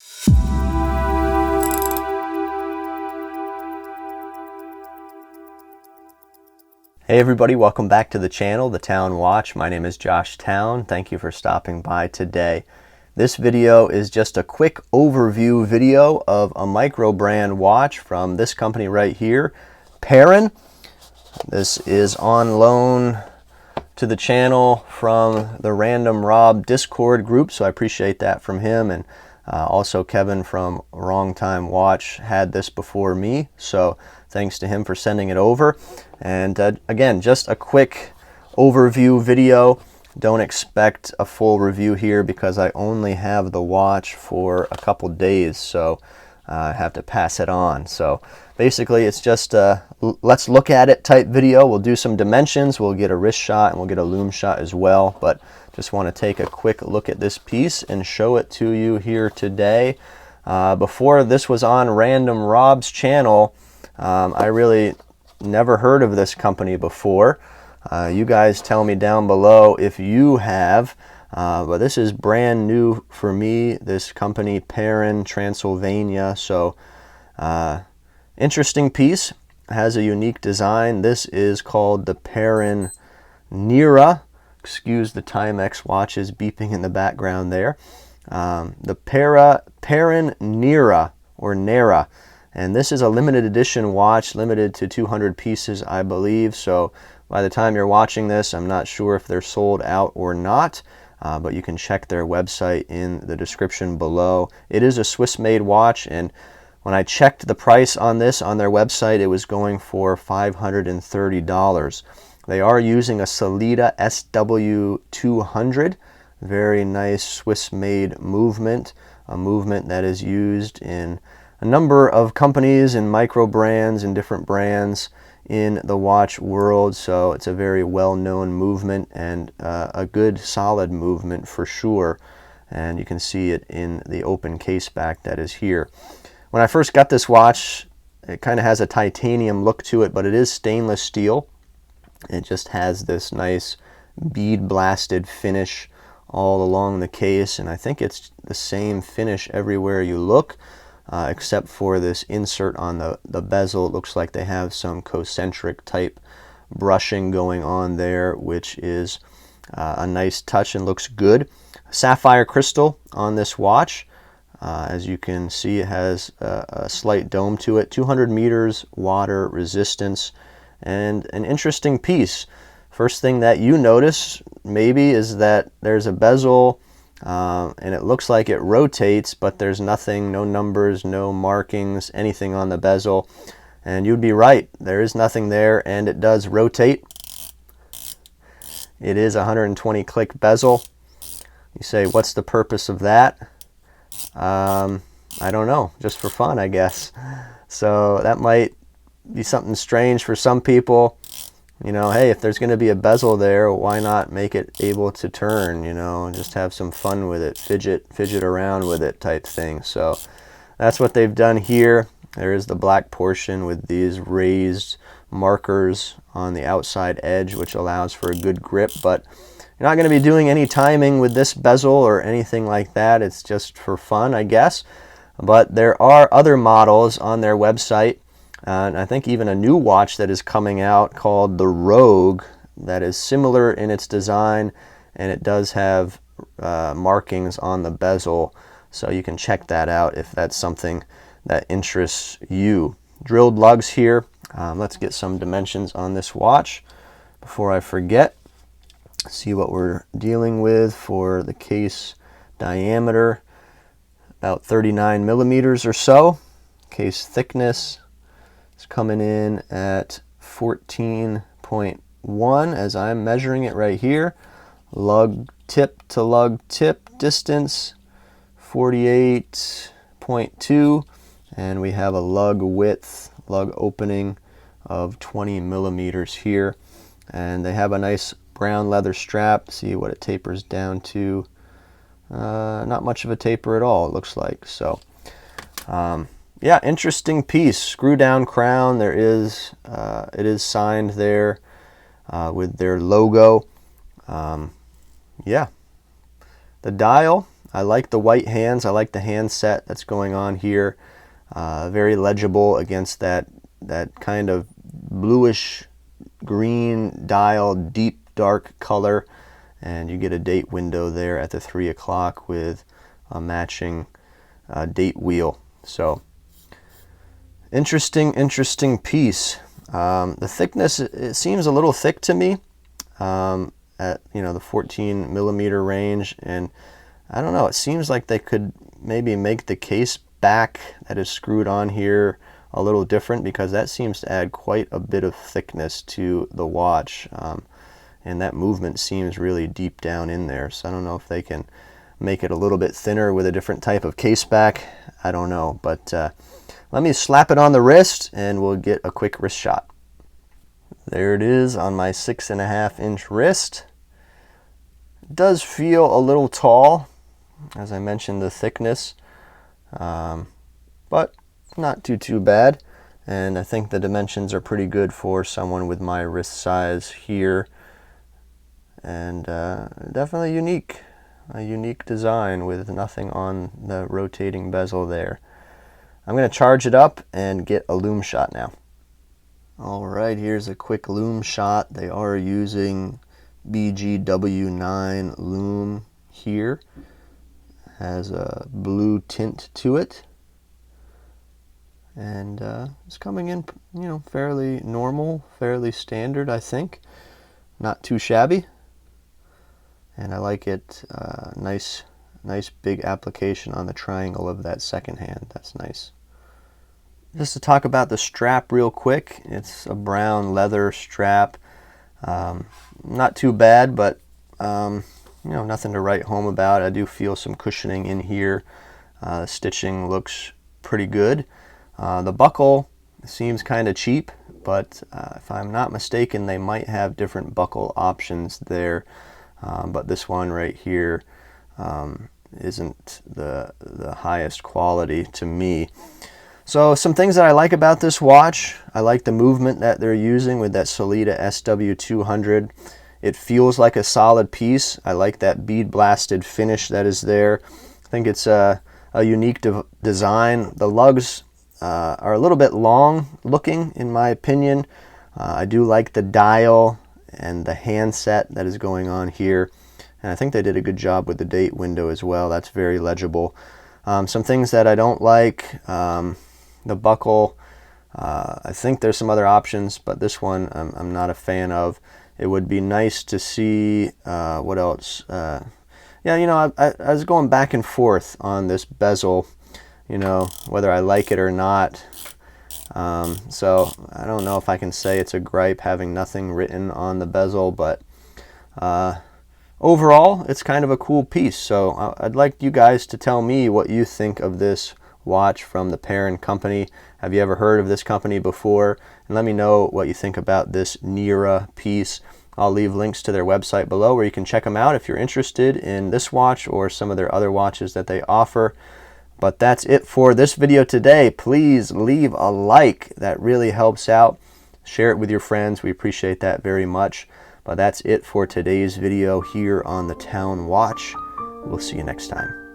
Hey everybody, welcome back to the channel, The Town Watch. My name is Josh Town. Thank you for stopping by today. This video is just a quick overview video of a micro brand watch from this company right here, Peren. This is on loan to the channel from the Random Rob Discord group, so I appreciate that from him. And also Kevin from Wrong Time Watch had this before me, so thanks to him for sending it over. And again, just a quick overview video. Don't expect a full review here because I only have the watch for a couple days, so I have to pass it on. So basically it's just a let's look at it type video. We'll do some dimensions, we'll get a wrist shot, and we'll get a lume shot as well, but just want to take a quick look at this piece and show it to you here today. Before this was on Random Rob's channel, I really never heard of this company before. You guys tell me down below if you have, but this is brand new for me, this company Peren Transylvania. So interesting piece, has a unique design. This is called the Peren Nera. Excuse the Timex watches beeping in the background there. The Peren Nera, or Nera. And this is a limited edition watch, limited to 200 pieces, I believe. So by the time you're watching this, I'm not sure if they're sold out or not, but you can check their website in the description below. It is a Swiss-made watch, and when I checked the price on this on their website, it was going for $530. They are using a Sellita SW200, very nice Swiss-made movement, a movement that is used in a number of companies and micro brands and different brands in the watch world. So it's a very well-known movement and a good solid movement for sure. And you can see it in the open case back that is here. When I first got this watch, it kind of has a titanium look to it, but it is stainless steel. It just has this nice bead blasted finish all along the case, and I think it's the same finish everywhere you look, except for this insert on the bezel. It looks like they have some concentric type brushing going on there, which is a nice touch and looks good. Sapphire crystal on this watch. As you can see, it has a slight dome to it, 200 meters water resistance, and an interesting piece. First thing that you notice maybe is that there's a bezel, and it looks like it rotates, but there's nothing, no numbers, no markings, anything on the bezel. And you'd be right, there is nothing there, and it does rotate. It is a 120 click bezel. You say, what's the purpose of that? I don't know, just for fun, I guess. So that might be something strange for some people. You know, hey, if there's going to be a bezel there, why not make it able to turn, you know, and just have some fun with it, fidget around with it type thing. So that's what they've done here. There is the black portion with these raised markers on the outside edge, which allows for a good grip, but you're not going to be doing any timing with this bezel or anything like that. It's just for fun, I guess. But there are other models on their website, and I think even a new watch that is coming out called the Rogue that is similar in its design, and it does have markings on the bezel, so you can check that out if that's something that interests you. Drilled lugs here. Let's get some dimensions on this watch before I forget. See what we're dealing with for the case diameter, about 39 millimeters or so. Case thickness is coming in at 14.1 as I'm measuring it right here. Lug tip to lug tip distance 48.2, and we have a lug width, lug opening of 20 millimeters here. And they have a nice brown leather strap. See what it tapers down to. Not much of a taper at all, it looks like. So yeah, interesting piece. Screw down crown. There is it is signed there with their logo. Yeah, the dial I like the white hands. I like the handset that's going on here. Very legible against that kind of bluish green dial, deep dark color. And you get a date window there at the 3 o'clock with a matching date wheel. So interesting piece. The thickness, it seems a little thick to me at the 14 millimeter range, and I don't know, it seems like they could maybe make the case back that is screwed on here a little different, because that seems to add quite a bit of thickness to the watch, and that movement seems really deep down in there. So I don't know if they can make it a little bit thinner with a different type of case back. I don't know, but let me slap it on the wrist and we'll get a quick wrist shot. There it is on my 6.5-inch wrist. It does feel a little tall, as I mentioned, the thickness, but not too bad. And I think the dimensions are pretty good for someone with my wrist size here. And definitely unique. A unique design with nothing on the rotating bezel there. I'm going to charge it up and get a Lume shot now. Alright, here's a quick Lume shot. They are using BGW9 Lume here. Has a blue tint to it. And it's coming in, fairly normal, fairly standard, I think. Not too shabby. And I like it, nice big application on the triangle of that second hand. That's nice. Just to talk about the strap real quick, it's a brown leather strap. Not too bad, but nothing to write home about. I do feel some cushioning in here. The stitching looks pretty good. The buckle seems kind of cheap, but if I'm not mistaken, they might have different buckle options there. But this one right here isn't the highest quality to me. So some things that I like about this watch: I like the movement that they're using with that Solita SW200. It feels like a solid piece. I like that bead blasted finish that is there. I think it's a unique design. The lugs are a little bit long looking, in my opinion. I do like the dial and the handset that is going on here, and I think they did a good job with the date window as well. That's very legible. Some things that I don't like: the buckle. I think there's some other options, but this one I'm not a fan of. It would be nice to see what else. I was going back and forth on this bezel, whether I like it or not. So I don't know if I can say it's a gripe having nothing written on the bezel, but overall it's kind of a cool piece. So I'd like you guys to tell me what you think of this watch from the Peren company. Have you ever heard of this company before? And let me know what you think about this Nera piece. I'll leave links to their website below where you can check them out if you're interested in this watch or some of their other watches that they offer. But that's it for this video today. Please leave a like. That really helps out. Share it with your friends. We appreciate that very much. But that's it for today's video here on the Town Watch. We'll see you next time.